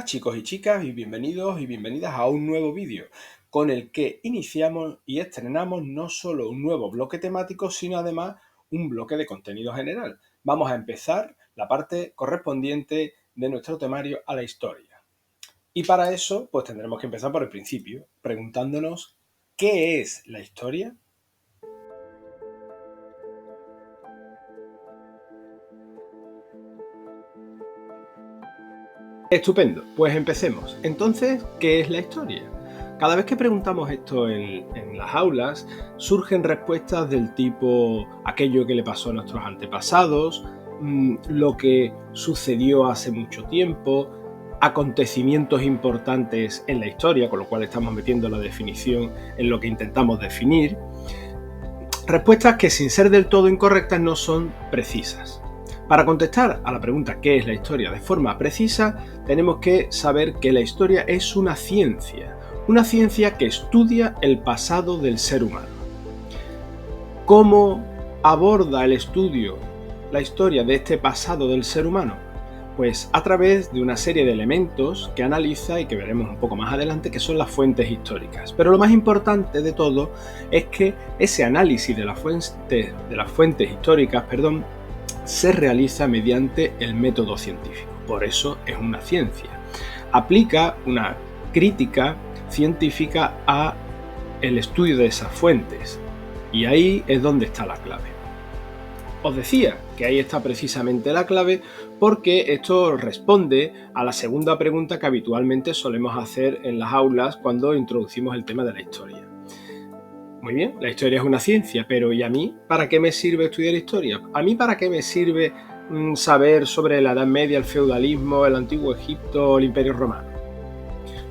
chicos y chicas y bienvenidos y bienvenidas a un nuevo vídeo con el que iniciamos y estrenamos no solo un nuevo bloque temático, sino además un bloque de contenido general. Vamos a empezar la parte correspondiente de nuestro temario a la historia. Y para eso, pues tendremos que empezar por el principio, preguntándonos ¿qué es la historia? Estupendo, pues empecemos. Entonces, ¿qué es la historia? Cada vez que preguntamos esto en las aulas, surgen respuestas del tipo aquello que le pasó a nuestros antepasados, lo que sucedió hace mucho tiempo, acontecimientos importantes en la historia, con lo cual estamos metiendo la definición en lo que intentamos definir. Respuestas que, sin ser del todo incorrectas, no son precisas. Para contestar a la pregunta ¿qué es la historia? De forma precisa, tenemos que saber que la historia es una ciencia que estudia el pasado del ser humano. ¿Cómo aborda el estudio la historia de este pasado del ser humano? Pues a través de una serie de elementos que analiza y que veremos un poco más adelante, que son las fuentes históricas. Pero lo más importante de todo es que ese análisis de las fuentes históricas, se realiza mediante el método científico. Por eso es una ciencia. Aplica una crítica científica a el estudio de esas fuentes. Y ahí es donde está la clave. Os decía que ahí está precisamente la clave porque esto responde a la segunda pregunta que habitualmente solemos hacer en las aulas cuando introducimos el tema de la historia. Muy bien, la historia es una ciencia, pero ¿y a mí para qué me sirve estudiar historia? ¿A mí para qué me sirve saber sobre la Edad Media, el feudalismo, el Antiguo Egipto, el Imperio Romano?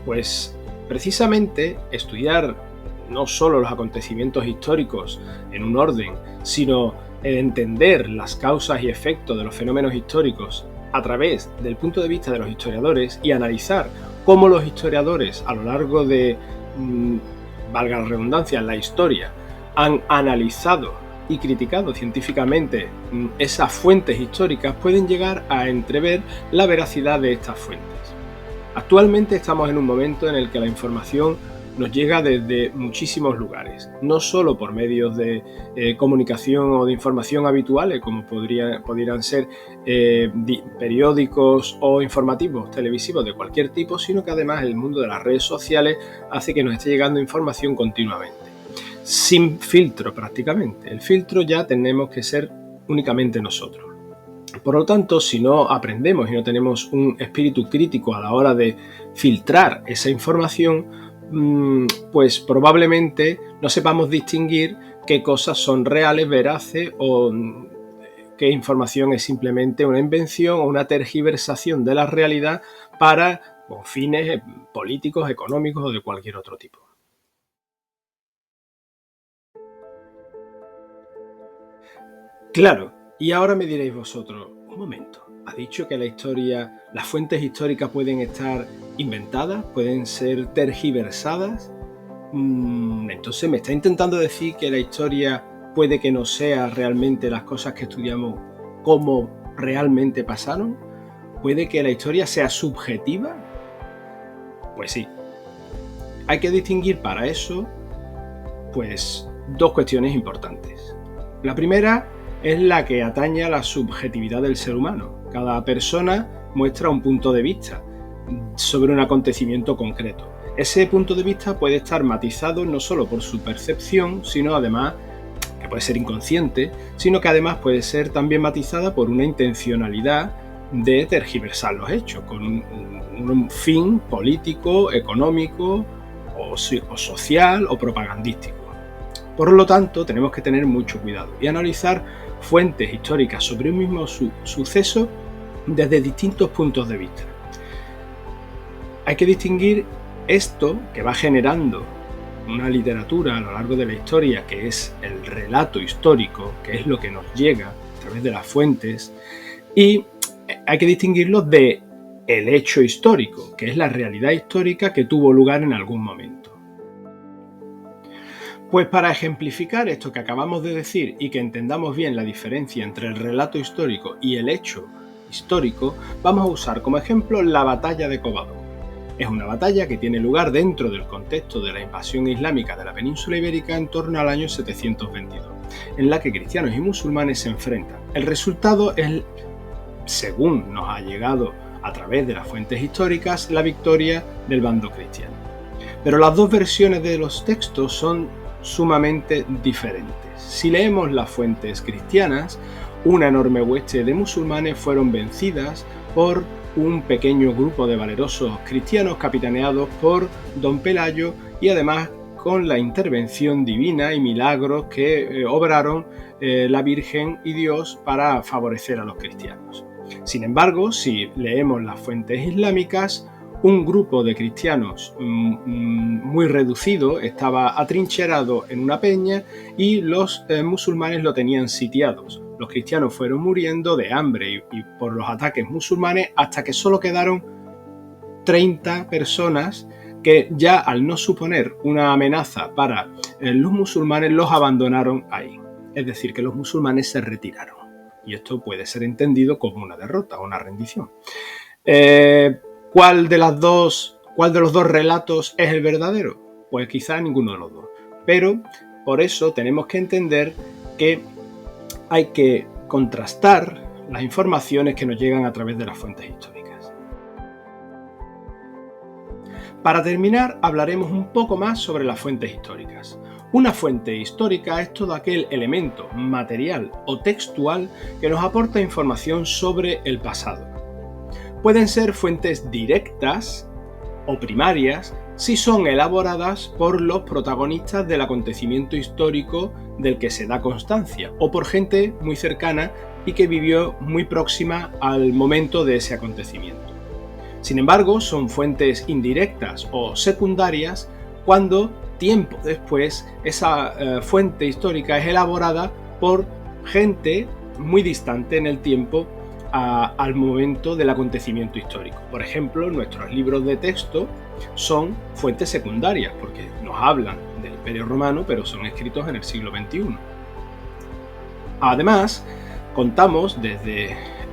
Pues precisamente estudiar no solo los acontecimientos históricos en un orden, sino entender las causas y efectos de los fenómenos históricos a través del punto de vista de los historiadores y analizar cómo los historiadores a lo largo de valga la redundancia, la historia, han analizado y criticado científicamente esas fuentes históricas, pueden llegar a entrever la veracidad de estas fuentes. Actualmente estamos en un momento en el que la información nos llega desde muchísimos lugares, no solo por medios de comunicación o de información habituales, como podrían ser periódicos o informativos televisivos de cualquier tipo, sino que además el mundo de las redes sociales hace que nos esté llegando información continuamente, sin filtro prácticamente. El filtro ya tenemos que ser únicamente nosotros. Por lo tanto, si no aprendemos y no tenemos un espíritu crítico a la hora de filtrar esa información, pues probablemente no sepamos distinguir qué cosas son reales, veraces o qué información es simplemente una invención o una tergiversación de la realidad para fines políticos, económicos o de cualquier otro tipo. Claro, y ahora me diréis vosotros, un momento, ¿ha dicho que las fuentes históricas pueden estar inventadas, pueden ser tergiversadas? Entonces me está intentando decir que la historia puede que no sea realmente las cosas que estudiamos como realmente pasaron. ¿Puede que la historia sea subjetiva? Pues sí. Hay que distinguir para eso, pues, dos cuestiones importantes. La primera es la que atañe a la subjetividad del ser humano. Cada persona muestra un punto de vista sobre un acontecimiento concreto. Ese punto de vista puede estar matizado no solo por su percepción, sino además, que puede ser inconsciente, sino que además puede ser también matizada por una intencionalidad de tergiversar los hechos, con un fin político, económico o social o propagandístico. Por lo tanto, tenemos que tener mucho cuidado y analizar fuentes históricas sobre un mismo suceso desde distintos puntos de vista. Hay que distinguir esto que va generando una literatura a lo largo de la historia, que es el relato histórico, que es lo que nos llega a través de las fuentes, y hay que distinguirlo de el hecho histórico, que es la realidad histórica que tuvo lugar en algún momento. Pues para ejemplificar esto que acabamos de decir y que entendamos bien la diferencia entre el relato histórico y el hecho histórico, vamos a usar como ejemplo la batalla de Covadonga. Es una batalla que tiene lugar dentro del contexto de la invasión islámica de la península ibérica en torno al año 722, en la que cristianos y musulmanes se enfrentan. El resultado es, según nos ha llegado a través de las fuentes históricas, la victoria del bando cristiano. Pero las dos versiones de los textos son sumamente diferentes. Si leemos las fuentes cristianas, una enorme hueste de musulmanes fueron vencidas por un pequeño grupo de valerosos cristianos capitaneados por Don Pelayo y además con la intervención divina y milagros que obraron la Virgen y Dios para favorecer a los cristianos. Sin embargo, si leemos las fuentes islámicas, un grupo de cristianos muy reducido estaba atrincherado en una peña y los musulmanes lo tenían sitiados. Los cristianos fueron muriendo de hambre y por los ataques musulmanes hasta que solo quedaron 30 personas que ya al no suponer una amenaza para los musulmanes los abandonaron ahí. Es decir, que los musulmanes se retiraron. Y esto puede ser entendido como una derrota o una rendición. ¿Cuál de los dos relatos es el verdadero? Pues quizá ninguno de los dos. Pero por eso tenemos que entender que hay que contrastar las informaciones que nos llegan a través de las fuentes históricas. Para terminar, hablaremos un poco más sobre las fuentes históricas. Una fuente histórica es todo aquel elemento material o textual que nos aporta información sobre el pasado. Pueden ser fuentes directas o primarias si son elaboradas por los protagonistas del acontecimiento histórico del que se da constancia o por gente muy cercana y que vivió muy próxima al momento de ese acontecimiento. Sin embargo, son fuentes indirectas o secundarias cuando tiempo después esa fuente histórica es elaborada por gente muy distante en el tiempo al momento del acontecimiento histórico. Por ejemplo, nuestros libros de texto son fuentes secundarias porque nos hablan del Imperio Romano, pero son escritos en el siglo XXI. Además, contamos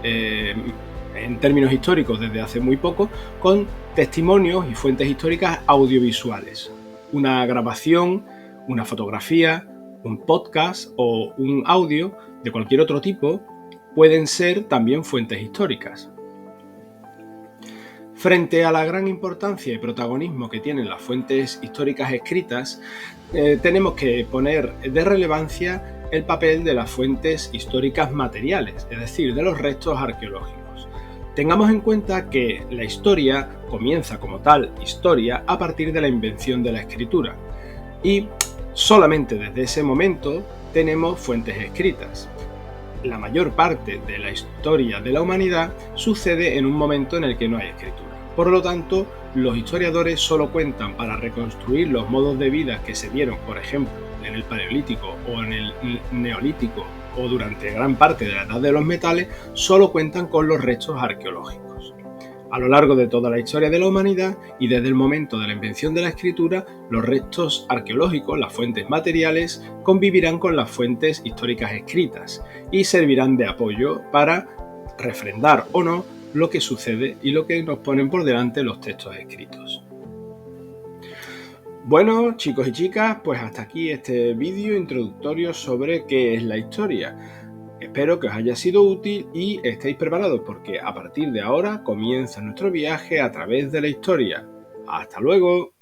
en términos históricos desde hace muy poco, con testimonios y fuentes históricas audiovisuales. Una grabación, una fotografía, un podcast o un audio de cualquier otro tipo pueden ser también fuentes históricas. Frente a la gran importancia y protagonismo que tienen las fuentes históricas escritas, tenemos que poner de relevancia el papel de las fuentes históricas materiales, es decir, de los restos arqueológicos. Tengamos en cuenta que la historia comienza como tal historia a partir de la invención de la escritura y solamente desde ese momento tenemos fuentes escritas. La mayor parte de la historia de la humanidad sucede en un momento en el que no hay escritura. Por lo tanto, los historiadores solo cuentan para reconstruir los modos de vida que se dieron, por ejemplo, en el Paleolítico o en el Neolítico o durante gran parte de la Edad de los Metales, solo cuentan con los restos arqueológicos. A lo largo de toda la historia de la humanidad y desde el momento de la invención de la escritura, los restos arqueológicos, las fuentes materiales, convivirán con las fuentes históricas escritas y servirán de apoyo para refrendar o no lo que sucede y lo que nos ponen por delante los textos escritos. Bueno, chicos y chicas, pues hasta aquí este vídeo introductorio sobre qué es la historia. Espero que os haya sido útil y estéis preparados porque a partir de ahora comienza nuestro viaje a través de la historia. ¡Hasta luego!